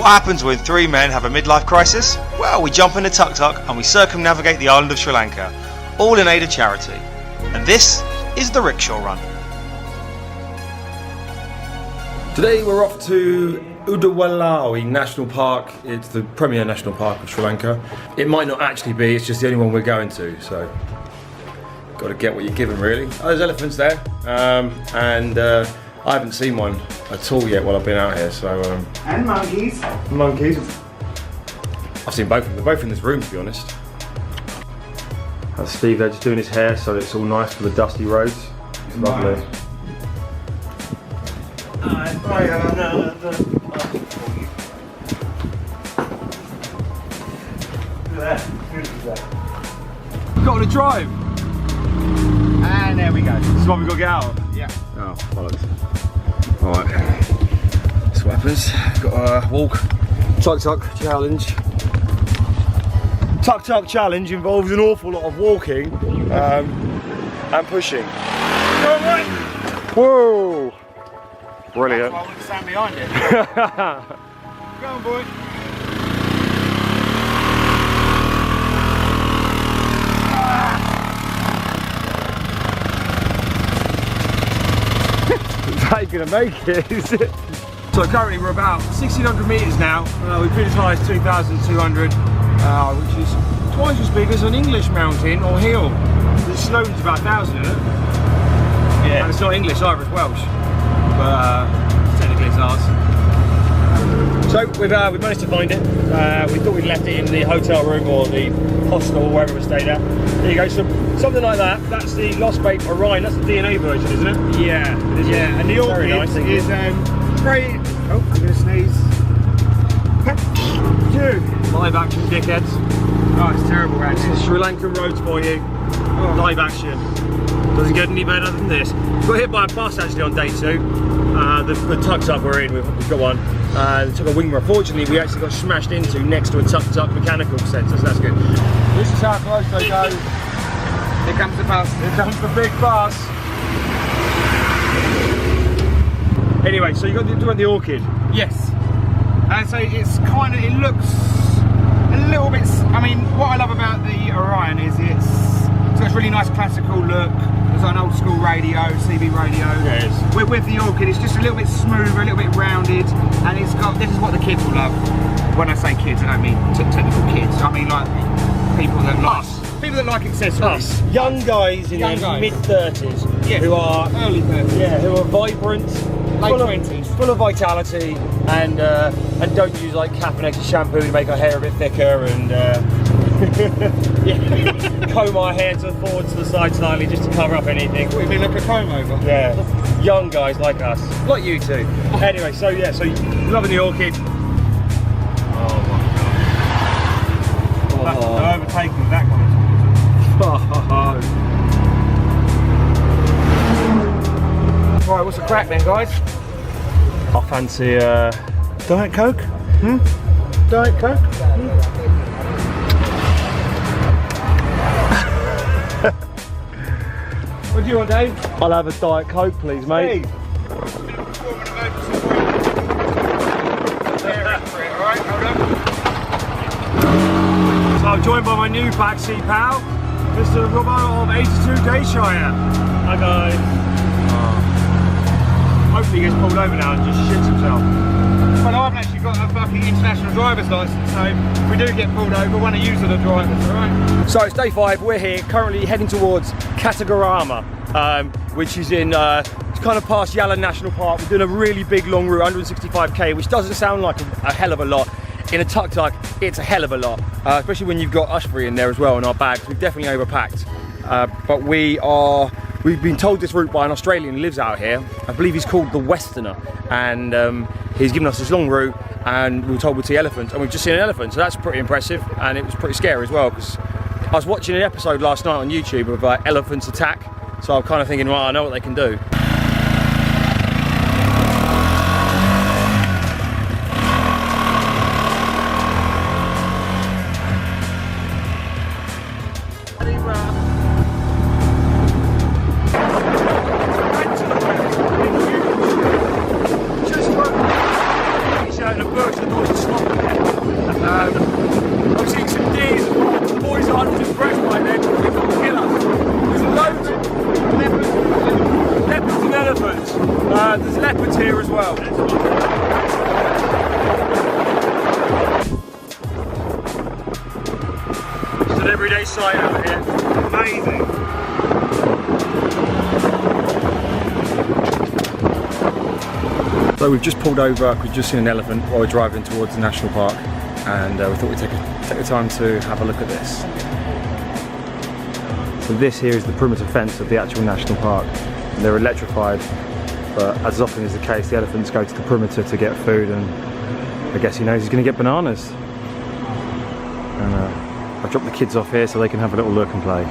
What happens when three men have a midlife crisis? Well, we jump in a Tuk Tuk and we circumnavigate the island of Sri Lanka, all in aid of charity. And this is the Rickshaw Run. Today we're off to Udawalawi National Park. It's the premier national park of Sri Lanka. It might not actually be, it's just the only one we're going to, so got to get what you're given really. Oh, there's elephants there, and I haven't seen one at all yet while I've been out here, so... and monkeys. Monkeys. I've seen both of them, they're both in this room to be honest. That's Steve there just doing his hair so it's all nice for the dusty roads. It's lovely. Got to drive! And there we go. This is what we've got to get out of? Yeah. Oh, bollocks. Alright. That's what happens. Got to walk. Tuk Tuk challenge. Tuk Tuk challenge involves an awful lot of walking and pushing. Whoa! Brilliant. That's why I want to stand behind it. Go on, boy. Ain't gonna make it, is it? So currently we're about 1,600 metres now. We've been as high as 2,200, which is twice as big as an English mountain or hill. The Snowdon's about 1,000, isn't it? Yeah. And it's not English either, it's Welsh. But technically it's ours. So we've managed to find it. We thought we'd left it in the hotel room or the hostel or wherever we stayed at. There you go, so something like that. That's the Lost Babe Orion. That's the DNA version, isn't it? Yeah, yeah. And the orchid nice, is very. Oh, I'm gonna sneeze. Live action dickheads. Oh, it's terrible, This actually. is Sri Lankan roads for you. Oh. Live action. Doesn't get any better than this. Got hit by a bus actually on day 2. The Tuk Tuk we're in, we've got one. It took a wing. Unfortunately, we actually got smashed into next to a Tuk Tuk mechanical centre, so that's good. This is how close they go. Here comes the bus. Here comes the big bus. Anyway, so you got doing the orchid. Yes. And so it's kind of, it looks a little bit, I mean, what I love about the Orion is it's got a really nice classical look. It's got an old school radio, CB radio. Yes. With the orchid, it's just a little bit smoother, a little bit rounded, and it's got, this is what the kids will love. When I say kids, I don't mean technical kids. I mean like people that like, people that like accessories. Young guys in their mid-30s, Yeah. who are Early 30s. Yeah, who are vibrant, Late 20s. full of vitality, and don't use like caffeinated shampoo to make our hair a bit thicker, and comb our hair forward to the side slightly just to cover up anything. What, you mean like a comb over? Yeah, young guys like us, like you two. Anyway, so yeah, so loving the orchid. Oh my god! I've overtaken that one. Right, what's the crack then, guys? I fancy Diet Coke. Diet Coke. What do you want, Dave? I'll have a Diet Coke, please, mate. So I'm joined by my new backseat pal, Mr. Robbo of 82 Dayshire. Hi guys. Hopefully he gets pulled over now and just shits himself. Well, I haven't actually got a fucking international driver's licence, so if we do get pulled over, one of you are the drivers, alright? So it's day 5, we're here, currently heading towards Katagarama, which is in, it's kind of past Yala National Park. We're doing a really big long route, 165k, which doesn't sound like a hell of a lot. In a Tuk Tuk, it's a hell of a lot, especially when you've got us three in there as well in our bags. We've definitely overpacked, but we've been told this route by an Australian who lives out here. I believe he's called the Westerner, and he's given us this long route, and we were told we'd see elephants, and we've just seen an elephant, so that's pretty impressive, and it was pretty scary as well, because I was watching an episode last night on YouTube of elephants attack, so I'm kind of thinking, well, I know what they can do. Just I've seen some deer. The boys aren't impressed by them. They're going to kill us. There's loads of leopards and elephants. There's leopards here as well. It's an everyday sight out here. Amazing. So we've just pulled over, we've just seen an elephant while we're driving towards the national park, and we thought we'd take the time to have a look at this. So this here is the perimeter fence of the actual national park. They're electrified, but as often is the case, the elephants go to the perimeter to get food, and I guess he knows he's going to get bananas. And I've dropped the kids off here so they can have a little look and play.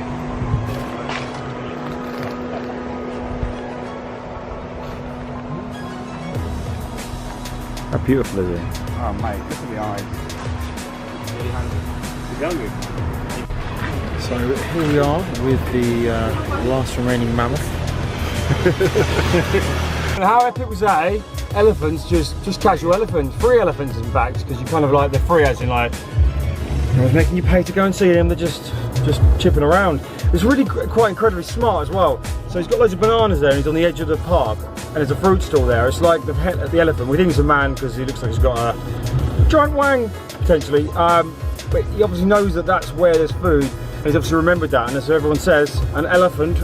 How beautiful is it? Oh mate, look at the eyes. Really hungry. So here we are with the last remaining mammoth. And how epic was that, eh? Elephants, just casual elephants, free elephants in fact, because you kind of like, they're free as in like, I was making you pay to go and see them, they're just chipping around. It's really quite incredibly smart as well. So he's got loads of bananas there and he's on the edge of the park and there's a fruit stall there. It's like the elephant, we think it's a man because he looks like he's got a giant wang, potentially. But he obviously knows that that's where there's food and he's obviously remembered that, and as everyone says, an elephant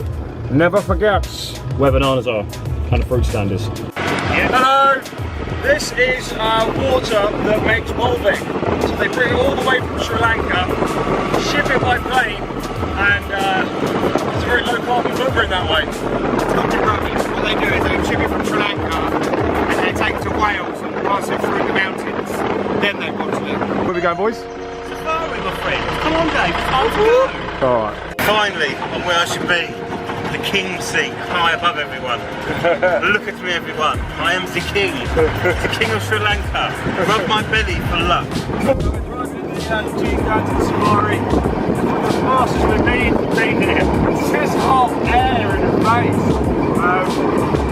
never forgets where bananas are and the fruit stand is. Yeah. Hello! This is water that makes Malbec. So they bring it all the way from Sri Lanka, ship it by plane, and it's a very low carbon footprint that way. It's not rubbish. What they do is they ship it from Sri Lanka and they take it to Wales and pass it through the mountains. Then they bottle it. Where are we going, boys? Safari, my friend. Come on, Dave. It's time to go. Alright. Finally, I'm where I should be. The king's seat, high above everyone. Look at me, everyone. I am the king of Sri Lanka. Rub my belly for luck. We're driving the jeep down to the safari. The fastest we've been here. It's just hot air in the face.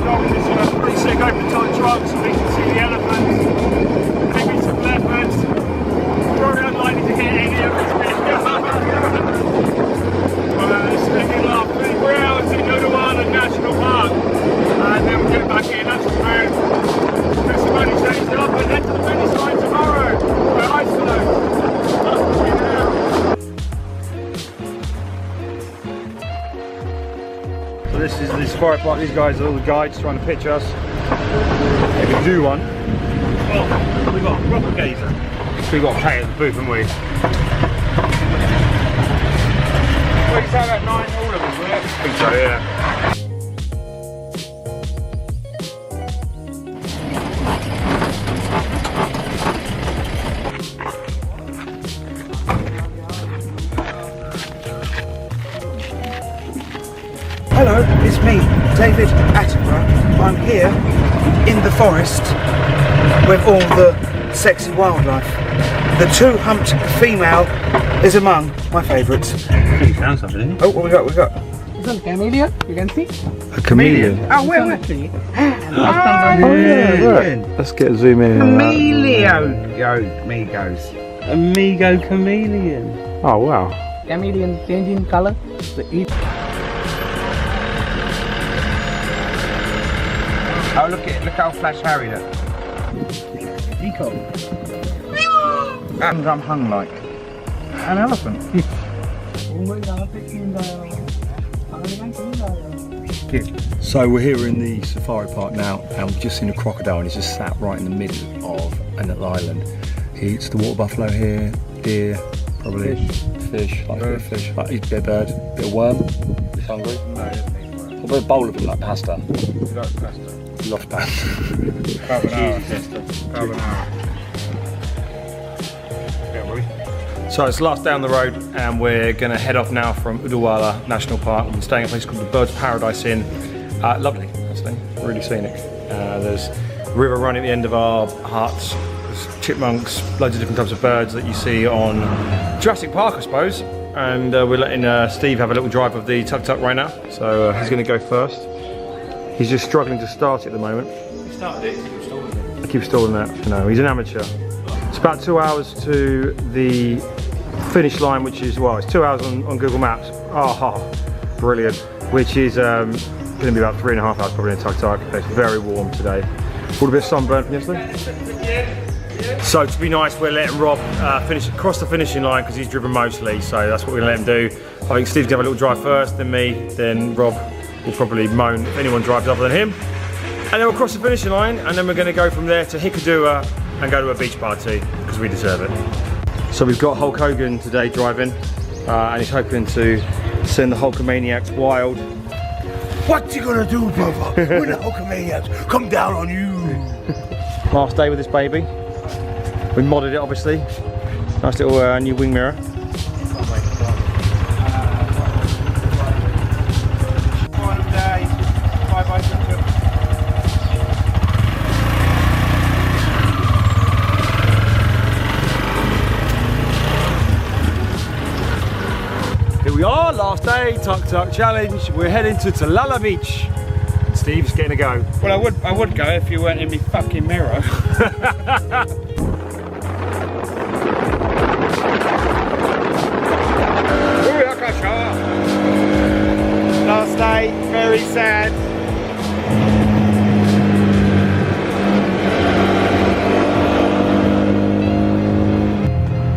Dog is pretty sick open-top truck so we can see the elephants. Maybe some leopards. Probably unlikely to hit any of us. It's going to be last 24 hours in Udawala National Park, and then we'll get back in, that's the move. Get some money changed up and head to the finish line tomorrow. We're isolated. So this is the safari park. These guys are all the guides trying to pitch us. If we do one. Well, we've got a proper gazer. We've got to pay at the booth, haven't we? What did you say about 9 all of them, was it? I think so, yeah. Hello, it's me, David Attenborough. I'm here in the forest with all the sexy wildlife. The two-humped female is among my favourites. He found something, didn't he? Oh, what we got? It's a chameleon, you can see. A chameleon? Oh, where? Oh, yeah. Let's get a zoom in. Amigos. Amigo chameleon. Oh, wow. Chameleon change in color. They eat. Oh, look how Flash Harry look. Eco. And I'm hung like an elephant. So we're here in the safari park now, and we've just seen a crocodile, and he's just sat right in the middle of an island. He eats the water buffalo here, deer, probably fish, like a bit of fish, like eats a bit of bird, bit of worm. He's hungry. Probably a bowl of it like pasta. Lost pasta. Carbonara. So it's the last day on the road, and we're going to head off now from Udawala National Park. We're staying at a place called the Birds Paradise Inn. Lovely, actually, really scenic. There's a river running at the end of our huts. There's chipmunks, loads of different types of birds that you see on Jurassic Park, I suppose. And we're letting Steve have a little drive of the Tuk Tuk right now. So he's going to go first. He's just struggling to start it at the moment. He started it, he keeps stalling it. I keep stalling that. No, he's an amateur. It's about 2 hours to the finish line, which is, well, it's 2 hours on Google Maps. Oh, brilliant. Which is going to be about 3.5 hours probably in Tuk Tuk. It's very warm today. All a bit of sunburn from yesterday. So to be nice, we're letting Rob cross the finishing line because he's driven mostly, so that's what we're going to let him do. I think Steve's going to have a little drive first, then me, then Rob will probably moan if anyone drives other than him. And then we'll cross the finishing line, and then we're going to go from there to Hickadua and go to a beach party because we deserve it. So we've got Hulk Hogan today driving, and he's hoping to send the Hulkamaniacs wild. What you gonna do, brother, when the Hulkamaniacs come down on you? Last day with this baby. We modded it, obviously. Nice little new wing mirror. Final day. Bye-bye, Tuk Tuk. Here we are, last day, Tuk Tuk challenge. We're heading to Talala Beach. Steve's getting a go. Well, I would go if you weren't in my fucking mirror. Last day, very sad.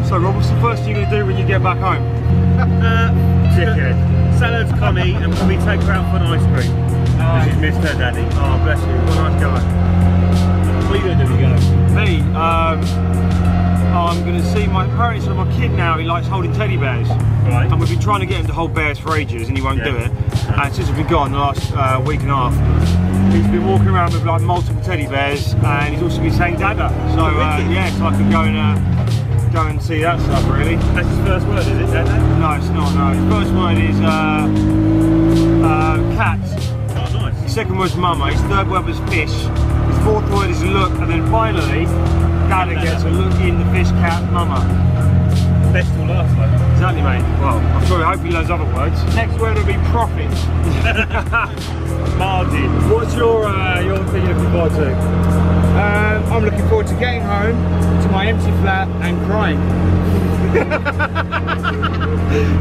So Rob, what's the first thing you're going to do when you get back home? Dickhead. Salad's coming and probably take her out for an ice cream. Because she's missed her daddy. Oh, bless you, what a nice guy. What are you going to do when you go? Me, I'm going to see my parents. So my kid now, he likes holding teddy bears. Right. And we've been trying to get him to hold bears for ages and he won't do it. And since we've been gone the last week and a half, he's been walking around with like multiple teddy bears and he's also been saying Dada. So yeah, so I can go and see that stuff really. That's his first word, is it, Dada? No, it's not, no. His first word is cat. Oh, nice. His second word is mama. His third word was fish. His fourth word is look. And then finally, Dada gets a look in the fish, cat, mama. Best will last, though. Exactly, mate. Well, I'm sure. I hope he learns other words. Next word will be profit. Margin. What's your thing you're looking forward to? I'm looking forward to getting home to my empty flat and crying.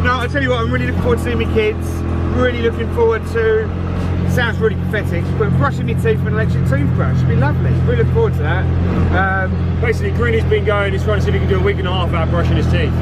No, I tell you what, I'm really looking forward to seeing my kids. Really looking forward to. Sounds really pathetic, but brushing my teeth with an electric toothbrush would be lovely. Really looking forward to that. Basically, Greeny's been going. He's trying to see if he can do a week and a half without brushing his teeth.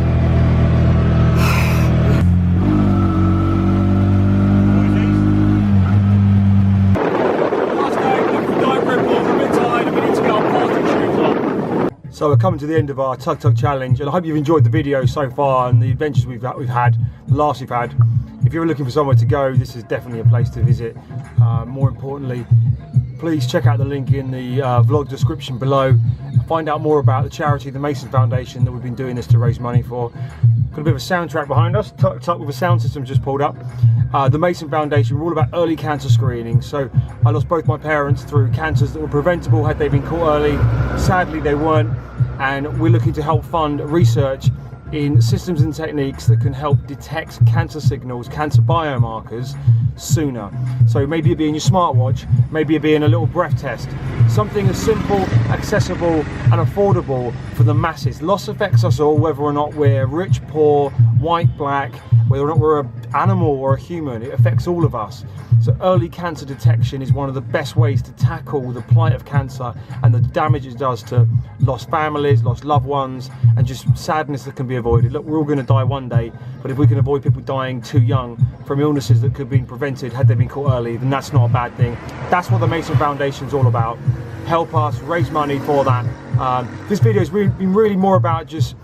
So we're coming to the end of our Tuk Tuk challenge, and I hope you've enjoyed the video so far and the adventures we've had, the laughs we've had. If you're looking for somewhere to go, this is definitely a place to visit. More importantly, please check out the link in the vlog description below. Find out more about the charity, the Mason Foundation, that we've been doing this to raise money for. Got a bit of a soundtrack behind us, Tuk Tuk with a sound system just pulled up. The Mason Foundation, we're all about early cancer screening. So I lost both my parents through cancers that were preventable had they been caught early. Sadly, they weren't. And we're looking to help fund research in systems and techniques that can help detect cancer signals, cancer biomarkers sooner. So maybe it be in your smartwatch, maybe it be in a little breath test. Something as simple, accessible and affordable for the masses. Loss affects us all, whether or not we're rich, poor, white, black, whether or not we're an animal or a human. It affects all of us. So early cancer detection is one of the best ways to tackle the plight of cancer and the damage it does to lost families, lost loved ones, and just sadness that can be avoided. Look, we're all going to die one day, but if we can avoid people dying too young from illnesses that could have been prevented had they been caught early, then that's not a bad thing. That's what the Mason Foundation is all about. Help us raise money for that. This video has been really more about just,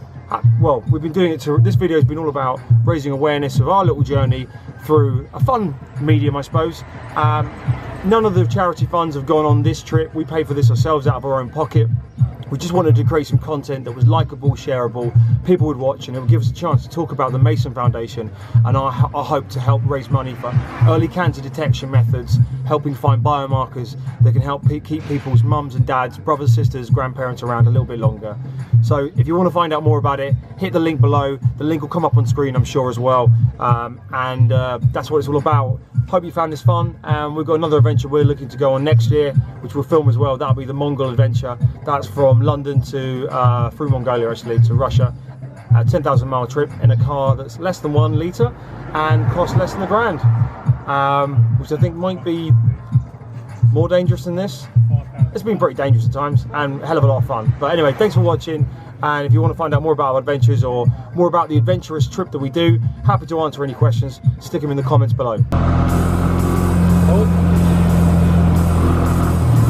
well, we've been doing it to, this video has been all about raising awareness of our little journey through a fun medium, I suppose. None of the charity funds have gone on this trip. We paid for this ourselves out of our own pocket. We just wanted to create some content that was likeable, shareable, people would watch, and it would give us a chance to talk about the Mason Foundation and I hope to help raise money for early cancer detection methods, helping find biomarkers that can help keep people's mums and dads, brothers, sisters, grandparents around a little bit longer. So if you want to find out more about it, hit the link below. The link will come up on screen, I'm sure, as well. That's what it's all about. Hope you found this fun. We've got another adventure we're looking to go on next year, which we'll film as well. That'll be the Mongol adventure. That's from London to through Mongolia actually to Russia, a 10,000 mile trip in a car that's less than 1 litre and costs less than £1,000, which I think might be more dangerous than this. It's been pretty dangerous at times and a hell of a lot of fun. But anyway, thanks for watching, and if you want to find out more about our adventures or more about the adventurous trip that we do, happy to answer any questions. Stick them in the comments below. Oh.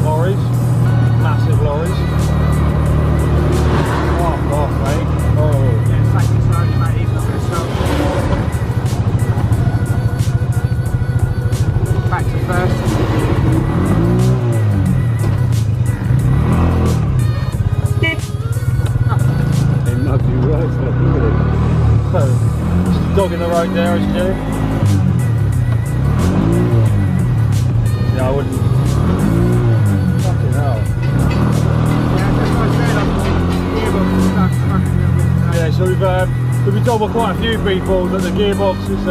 Lorries, massive lorries. Oh God, mate. Oh. Yeah, take it slowly, mate. He's not going to stop. Back to first. Dog in the road there, as you do. Yeah, I wouldn't. Fucking hell. Yeah, so we've been told by quite a few people that the gearbox is,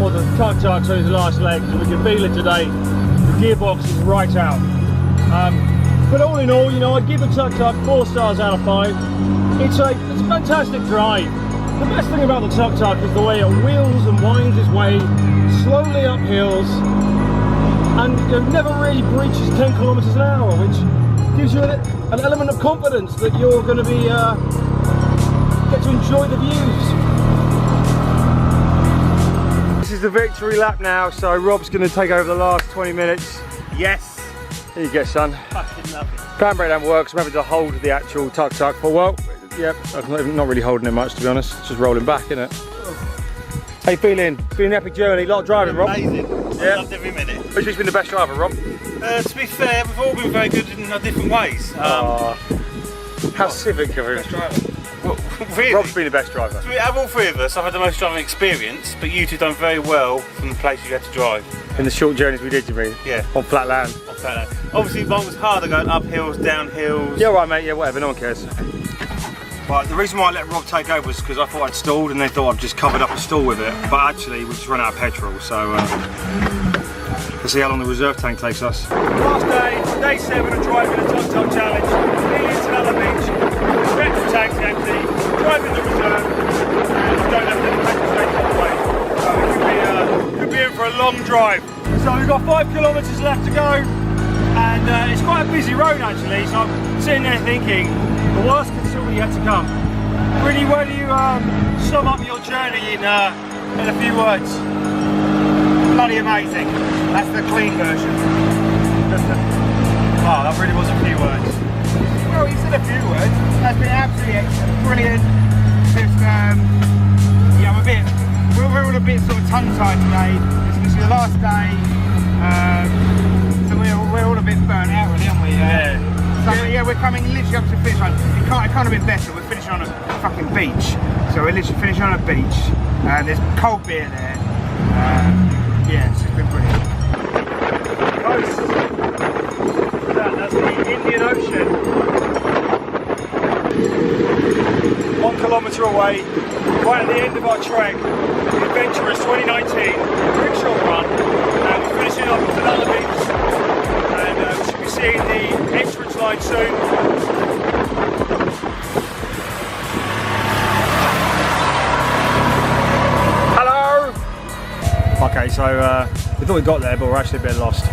or the Tuk Tuk's on his last leg, so we can feel it today. The gearbox is right out. But all in all, you know, I'd give the Tuk Tuk 4 stars out of 5. It's a fantastic drive. The best thing about the Tuk Tuk is the way it wheels and winds its way slowly up hills, and it never really breaches 10 kilometers an hour, which gives you an element of confidence that you're going to be get to enjoy the views. This is the victory lap now, so Rob's going to take over the last 20 minutes. Yes. Here you go, son. Fucking love it. Handbrake don't work, so I'm having to hold the actual Tuk Tuk for, well, yep, I'm not really holding it much, to be honest. It's just rolling back, isn't it? How you feeling? It's been an epic journey, a lot of driving, Rob. Amazing. Yeah. I loved every minute. Who's been the best driver, Rob? To be fair, we've all been very good in our different ways. How civic of Best him. driver. Well, really? Rob's been the best driver. Out of all 3 of us, I've had the most driving experience, but you two done very well from the place you had to drive. In the short journeys we did, you mean? Yeah. On flat land. On flat land. Obviously, mine was harder going up hills, down hills. Yeah, right, mate, yeah, whatever, no one cares. Right, the reason why I let Rob take over was because I thought I'd stalled and they thought I'd just covered up a stall with it. But actually, we just run out of petrol, so let's see how long the reserve tank takes us. Last day, day 7 of driving the Tuk Tuk Challenge. Nearly to Lala Beach. The petrol tank's empty. Driving the reserve. And I don't have any petrol stations on the way. So it could be in for a long drive. So we've got 5 kilometres left to go. And it's quite a busy road actually. So I'm sitting there thinking, the worst can still be yet to come. Really, where do you sum up your journey in a few words? Bloody amazing. That's the clean version. Oh, that really was a few words. Well, you said a few words. That's been absolutely excellent. Brilliant. Just, yeah, we're all a bit sort of tongue-tied today. This is the last day. So we're all a bit burnt out, really, aren't we? Yeah. So yeah, we're coming literally up to the finish line. It can't have been better. We're finishing on a fucking beach. So we're literally finishing on a beach. There's cold beer there. Yeah, it's just been brilliant. Coast. That's the Indian Ocean. 1 kilometre away, right at the end of our trek, the Adventurists 2019 Rickshaw Run. We're finishing up at Lala Beach, and we should be seeing the entrance line soon. Hello! Okay, so we thought we got there, but we're actually a bit lost.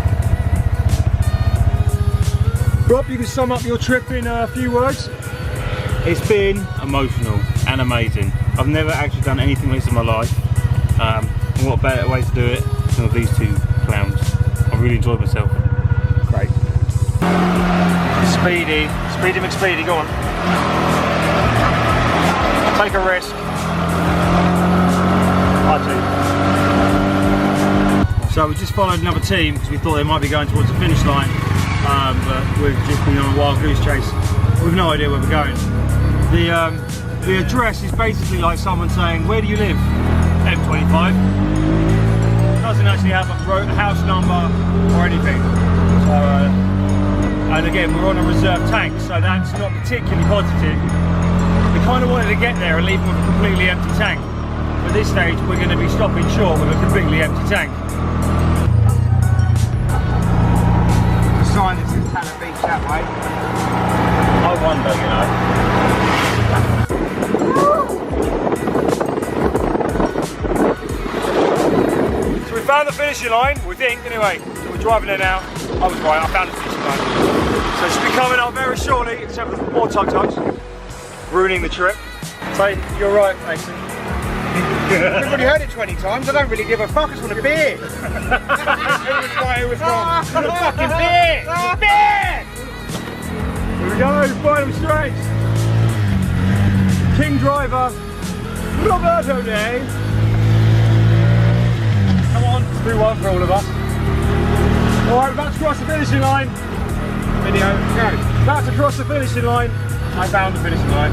Rob, you can sum up your trip in a few words? It's been emotional and amazing. I've never actually done anything like this in my life. And what better way to do it than with these 2 clowns. I really enjoyed myself. Great. Speedy McSpeedy, go on. Take a risk. So we just followed another team because we thought they might be going towards the finish line, but we've just been on a wild goose chase. We've no idea where we're going. The address is basically like someone saying, where do you live? M25. Doesn't actually have a house number or anything. So, and again, we're on a reserve tank, so that's not particularly positive. We kind of wanted to get there and leave them with a completely empty tank. At this stage, we're going to be stopping short with a completely empty tank. The sign that says Tanner Beach that way. Oh, wonder, you know. So we found the finishing line, we think, anyway. So we're driving there now. I was right, I found the finishing line. So it should be coming up very shortly, except for the more Tuk Tuks. Ruining the trip. So you're right, Mason. I've already heard it 20 times. I don't really give a fuck. I just want a beer. Who was right? Who was wrong? I want a fucking beer. Beer. Here we go, final straight. King driver, Roberto Day. Come on, let's do one for all of us. All right, we're about to cross the finishing line. Video, go. About to cross the finishing line. I found the finishing line.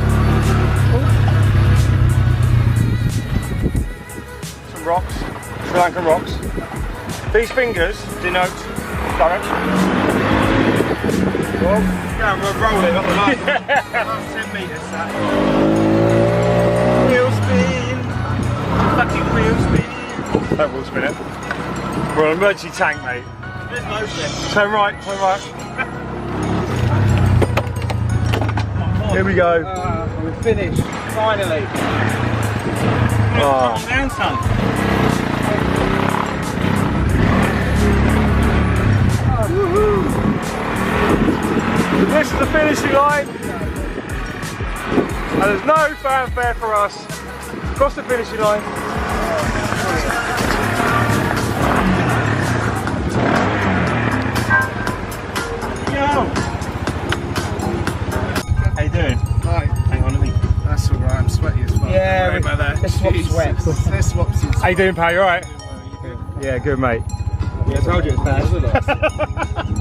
Some rocks, Sri Lanka rocks. These fingers denote direction. Well, yeah, we'll roll it up the line. Last 10 metres, that. Wheel spin. Fucking wheel spin. That will spin it. We're on an emergency tank, mate. There's loads left. Turn right, turn right. Here we go. We're finished, finally. Oh. Calm down, son. This is the finishing line. And there's no fanfare for us. Cross the finishing line. How you doing? Hi. Hang on a minute. That's alright, I'm sweaty as well. Yeah, Don't worry about that. let's swap Jesus. sweats. Let's swap some How you doing, pal? You alright? Yeah, good, mate. Yeah, I told you it's bad, wasn't it?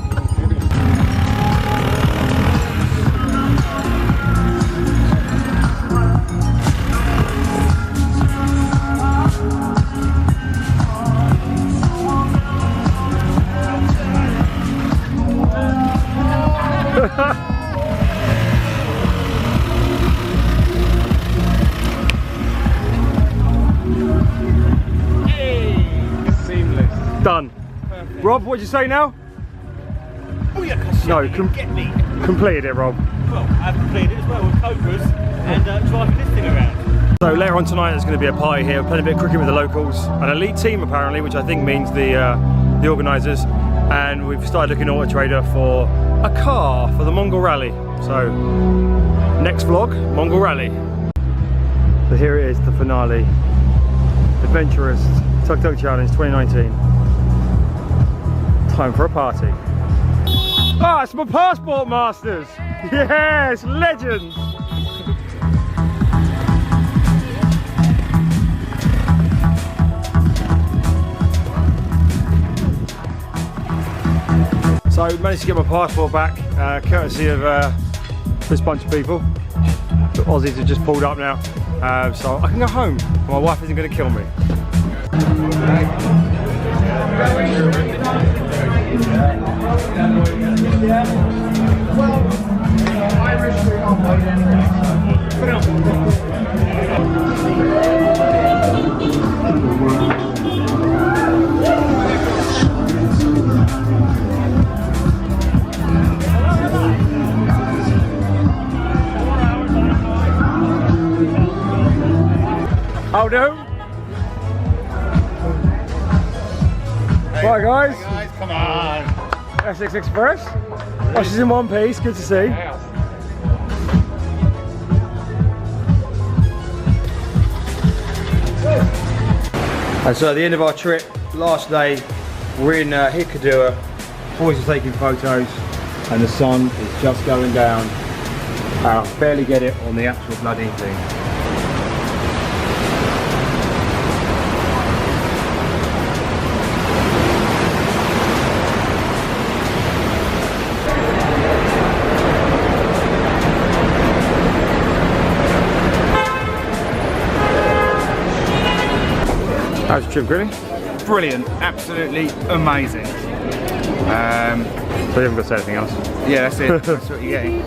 Seamless. Done. Rob, what'd you say now? Oh yeah, No, get me. completed it, Rob. Well, I've completed it as well with Cobras and driving this thing around. So later on tonight there's going to be a party here, playing a bit of cricket with the locals, an elite team apparently, which I think means the organisers, and we've started looking at Auto Trader for a car for the Mongol Rally. So next vlog, Mongol Rally. So here it is, the finale, Adventurists Tuk Tuk Challenge 2019. Time for a party. Ah, it's my passport masters! Yes, legends! So I managed to get my passport back, courtesy of this bunch of people. The Aussies have just pulled up now, so I can go home. My wife isn't going to kill me. How do? Bye guys. Guys, come on. Essex Express. Oh, she's in one piece, good to see. And so at the end of our trip, last day, we're in Hikkaduwa. Boys are taking photos and the sun is just going down. I barely get it on the actual bloody thing. How's the trip, Grilly? Brilliant, absolutely amazing. So you haven't got to say anything else? Yeah, that's it. That's what you're getting.